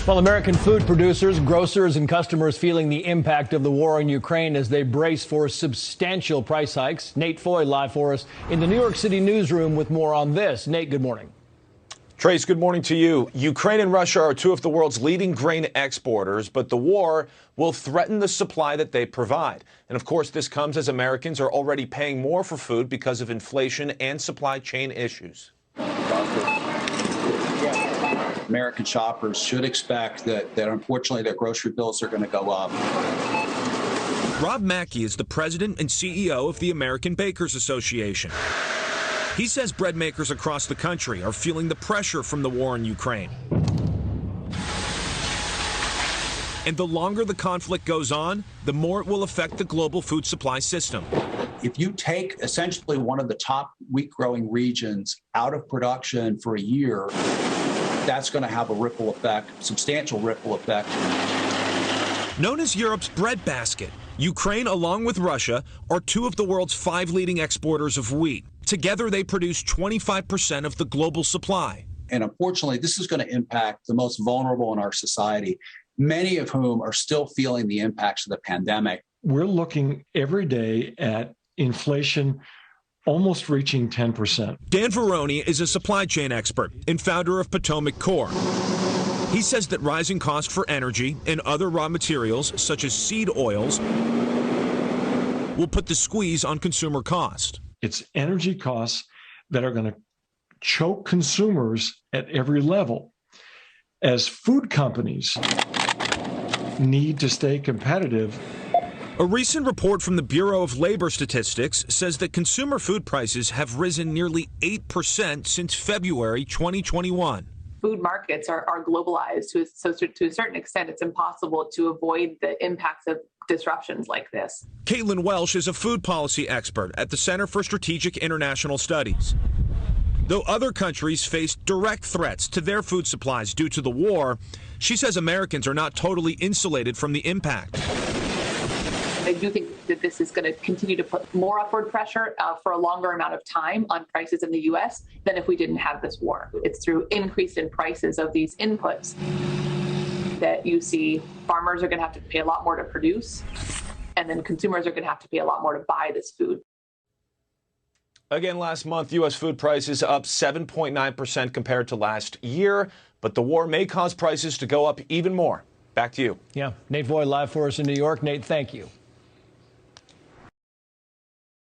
Well, American food producers, grocers, and customers feeling the impact of the war in Ukraine as they brace for substantial price hikes. Nate Foy live for us in the New York City newsroom with more on this. Nate, good morning. Trace, good morning to you. Ukraine and Russia are two of the world's leading grain exporters, but the war will threaten the supply that they provide. And of course, this comes as Americans are already paying more for food because of inflation and supply chain issues. American shoppers should expect that unfortunately their grocery bills are going to go up. Rob Mackey is the president and CEO of the American Bakers Association. He says bread makers across the country are feeling the pressure from the war in Ukraine. And the longer the conflict goes on, the more it will affect the global food supply system. If you take essentially one of the top wheat-growing regions out of production for a year, that's going to have a ripple effect, substantial ripple effect. Known as Europe's breadbasket, Ukraine, along with Russia, are two of the world's 5 leading exporters of wheat. Together, they produce 25% of the global supply. And unfortunately, this is going to impact the most vulnerable in our society, many of whom are still feeling the impacts of the pandemic. We're looking every day at inflation almost reaching 10%. Dan Veroni is a supply chain expert and founder of Potomac Core. He says that rising costs for energy and other raw materials, such as seed oils, will put the squeeze on consumer cost. It's energy costs that are going to choke consumers at every level. As food companies need to stay competitive. A recent report from the Bureau of Labor Statistics says that consumer food prices have risen nearly 8% since February 2021. Food markets are globalized, so to a certain extent, it's impossible to avoid the impacts of disruptions like this. Caitlin Welsh is a food policy expert at the Center for Strategic International Studies. Though other countries face direct threats to their food supplies due to the war, she says Americans are not totally insulated from the impact. I do think that this is going to continue to put more upward pressure for a longer amount of time on prices in the U.S. than if we didn't have this war. It's through increase in prices of these inputs that you see farmers are going to have to pay a lot more to produce, and then consumers are going to have to pay a lot more to buy this food. Again, last month, U.S. food prices up 7.9% compared to last year, but the war may cause prices to go up even more. Back to you. Yeah, Nate Foy live for us in New York. Nate, thank you.